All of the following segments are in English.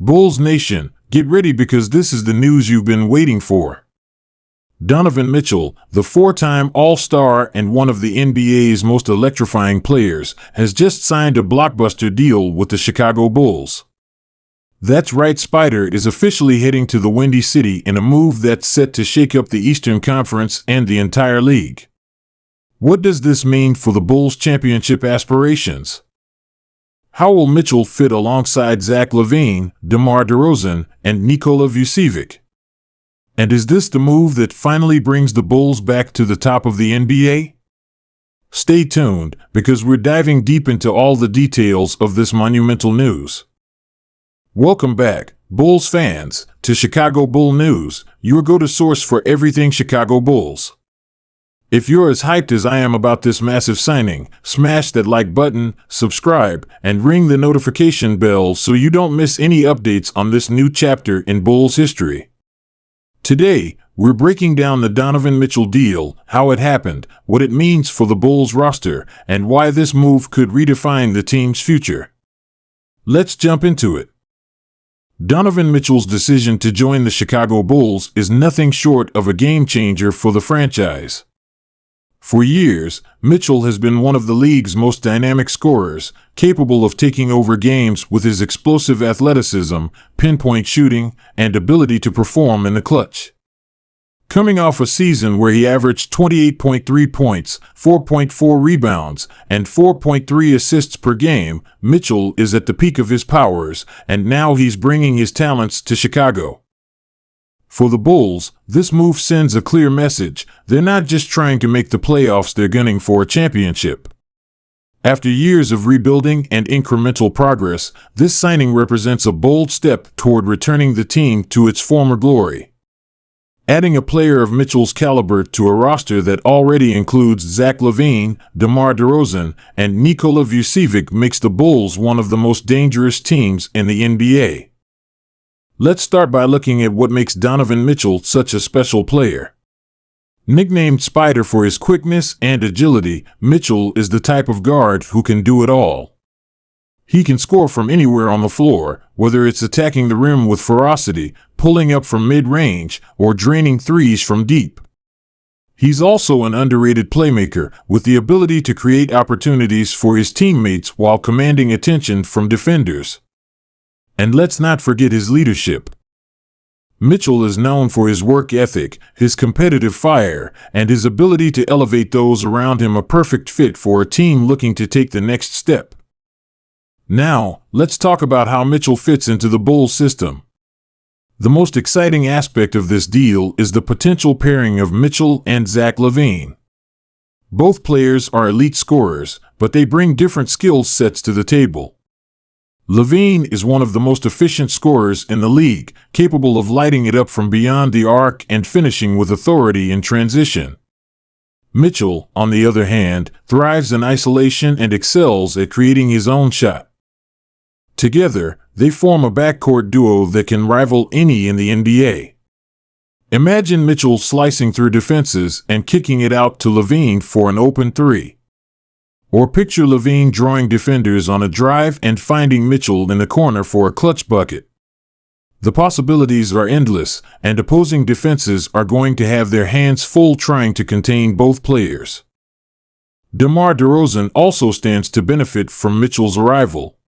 Bulls Nation, get ready because this is the news you've been waiting for. Donovan Mitchell, the four-time All-Star and one of the NBA's most electrifying players, has just signed a blockbuster deal with the Chicago Bulls. That's right, Spider is officially heading to the Windy City in a move that's set to shake up the Eastern Conference and the entire league. What does this mean for the Bulls' championship aspirations? How will Mitchell fit alongside Zach LaVine, DeMar DeRozan, and Nikola Vucevic? And is this the move that finally brings the Bulls back to the top of the NBA? Stay tuned, because we're diving deep into all the details of this monumental news. Welcome back, Bulls fans, to Chicago Bull News, your go-to source for everything Chicago Bulls. If you're as hyped as I am about this massive signing, smash that like button, subscribe, and ring the notification bell so you don't miss any updates on this new chapter in Bulls history. Today, we're breaking down the Donovan Mitchell deal, how it happened, what it means for the Bulls roster, and why this move could redefine the team's future. Let's jump into it. Donovan Mitchell's decision to join the Chicago Bulls is nothing short of a game-changer for the franchise. For years, Mitchell has been one of the league's most dynamic scorers, capable of taking over games with his explosive athleticism, pinpoint shooting, and ability to perform in the clutch. Coming off a season where he averaged 28.3 points, 4.4 rebounds, and 4.3 assists per game, Mitchell is at the peak of his powers, and now he's bringing his talents to Chicago. For the Bulls, this move sends a clear message. They're not just trying to make the playoffs, they're gunning for a championship. After years of rebuilding and incremental progress, this signing represents a bold step toward returning the team to its former glory. Adding a player of Mitchell's caliber to a roster that already includes Zach LaVine, DeMar DeRozan, and Nikola Vucevic makes the Bulls one of the most dangerous teams in the NBA. Let's start by looking at what makes Donovan Mitchell such a special player. Nicknamed Spider for his quickness and agility, Mitchell is the type of guard who can do it all. He can score from anywhere on the floor, whether it's attacking the rim with ferocity, pulling up from mid-range, or draining threes from deep. He's also an underrated playmaker, with the ability to create opportunities for his teammates while commanding attention from defenders. And let's not forget his leadership. Mitchell is known for his work ethic, his competitive fire, and his ability to elevate those around him, a perfect fit for a team looking to take the next step. Now, let's talk about how Mitchell fits into the Bulls system. The most exciting aspect of this deal is the potential pairing of Mitchell and Zach LaVine. Both players are elite scorers, but they bring different skill sets to the table. LaVine is one of the most efficient scorers in the league, capable of lighting it up from beyond the arc and finishing with authority in transition. Mitchell, on the other hand, thrives in isolation and excels at creating his own shot. Together, they form a backcourt duo that can rival any in the NBA. Imagine Mitchell slicing through defenses and kicking it out to LaVine for an open three. Or picture LaVine drawing defenders on a drive and finding Mitchell in the corner for a clutch bucket. The possibilities are endless, and opposing defenses are going to have their hands full trying to contain both players. DeMar DeRozan also stands to benefit from Mitchell's arrival.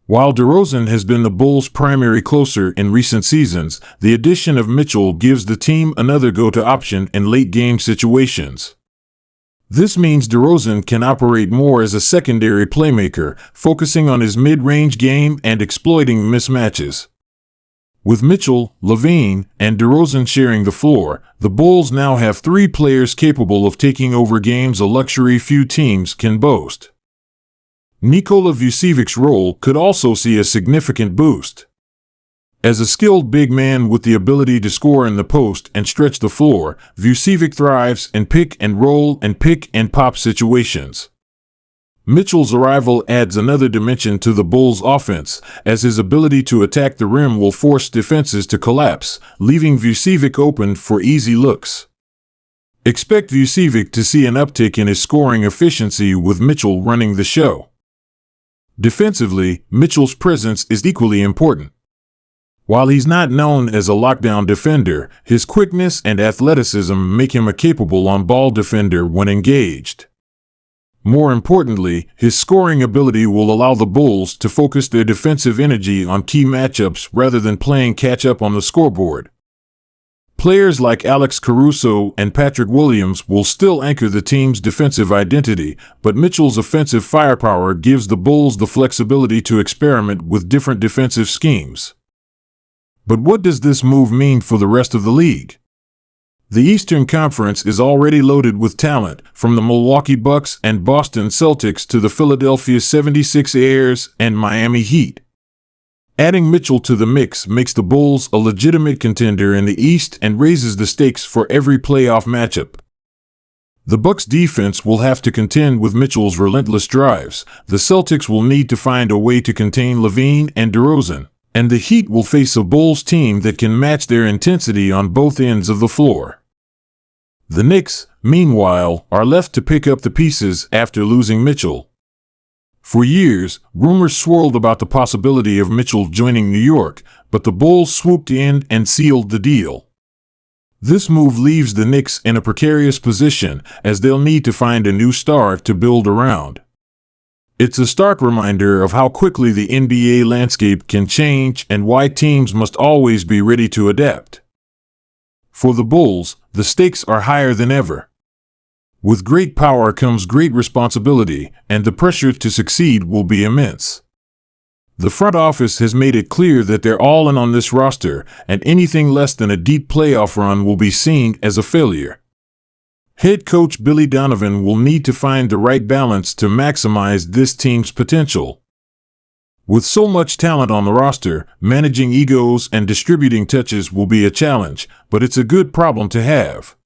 While DeRozan has been the Bulls' primary closer in recent seasons, the addition of Mitchell gives the team another go-to option in late-game situations. This means DeRozan can operate more as a secondary playmaker, focusing on his mid-range game and exploiting mismatches. With Mitchell, LaVine, and DeRozan sharing the floor, the Bulls now have three players capable of taking over games, a luxury few teams can boast. Nikola Vucevic's role could also see a significant boost. As a skilled big man with the ability to score in the post and stretch the floor, Vucevic thrives in pick-and-roll and pick-and-pop situations. Mitchell's arrival adds another dimension to the Bulls' offense, as his ability to attack the rim will force defenses to collapse, leaving Vucevic open for easy looks. Expect Vucevic to see an uptick in his scoring efficiency with Mitchell running the show. Defensively, Mitchell's presence is equally important. While he's not known as a lockdown defender, his quickness and athleticism make him a capable on-ball defender when engaged. More importantly, his scoring ability will allow the Bulls to focus their defensive energy on key matchups rather than playing catch-up on the scoreboard. Players like Alex Caruso and Patrick Williams will still anchor the team's defensive identity, but Mitchell's offensive firepower gives the Bulls the flexibility to experiment with different defensive schemes. But what does this move mean for the rest of the league? The Eastern Conference is already loaded with talent, from the Milwaukee Bucks and Boston Celtics to the Philadelphia 76ers and Miami Heat. Adding Mitchell to the mix makes the Bulls a legitimate contender in the East and raises the stakes for every playoff matchup. The Bucks' defense will have to contend with Mitchell's relentless drives. The Celtics will need to find a way to contain LaVine and DeRozan, and the Heat will face a Bulls team that can match their intensity on both ends of the floor. The Knicks, meanwhile, are left to pick up the pieces after losing Mitchell. For years, rumors swirled about the possibility of Mitchell joining New York, but the Bulls swooped in and sealed the deal. This move leaves the Knicks in a precarious position, as they'll need to find a new star to build around. It's a stark reminder of how quickly the NBA landscape can change and why teams must always be ready to adapt. For the Bulls, the stakes are higher than ever. With great power comes great responsibility, and the pressure to succeed will be immense. The front office has made it clear that they're all in on this roster, and anything less than a deep playoff run will be seen as a failure. Head coach Billy Donovan will need to find the right balance to maximize this team's potential. With so much talent on the roster, managing egos and distributing touches will be a challenge, but it's a good problem to have.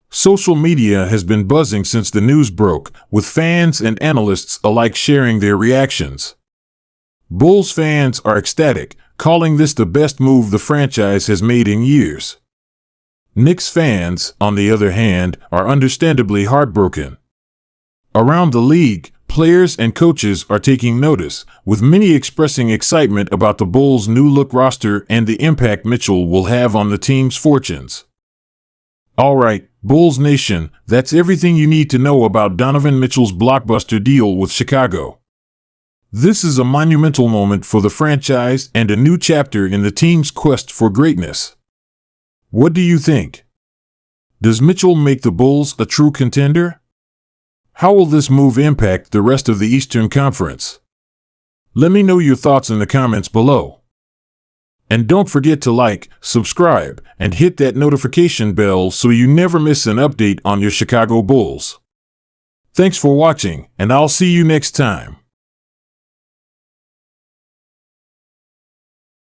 Social media has been buzzing since the news broke, with fans and analysts alike sharing their reactions. Bulls fans are ecstatic, calling this the best move the franchise has made in years. Knicks fans, on the other hand, are understandably heartbroken. Around the league, players and coaches are taking notice, with many expressing excitement about the Bulls' new-look roster and the impact Mitchell will have on the team's fortunes. All right, Bulls Nation, that's everything you need to know about Donovan Mitchell's blockbuster deal with Chicago. This is a monumental moment for the franchise and a new chapter in the team's quest for greatness. What do you think? Does Mitchell make the Bulls a true contender? How will this move impact the rest of the Eastern Conference? Let me know your thoughts in the comments below. And don't forget to like, subscribe, and hit that notification bell so you never miss an update on your Chicago Bulls. Thanks for watching, and I'll see you next time.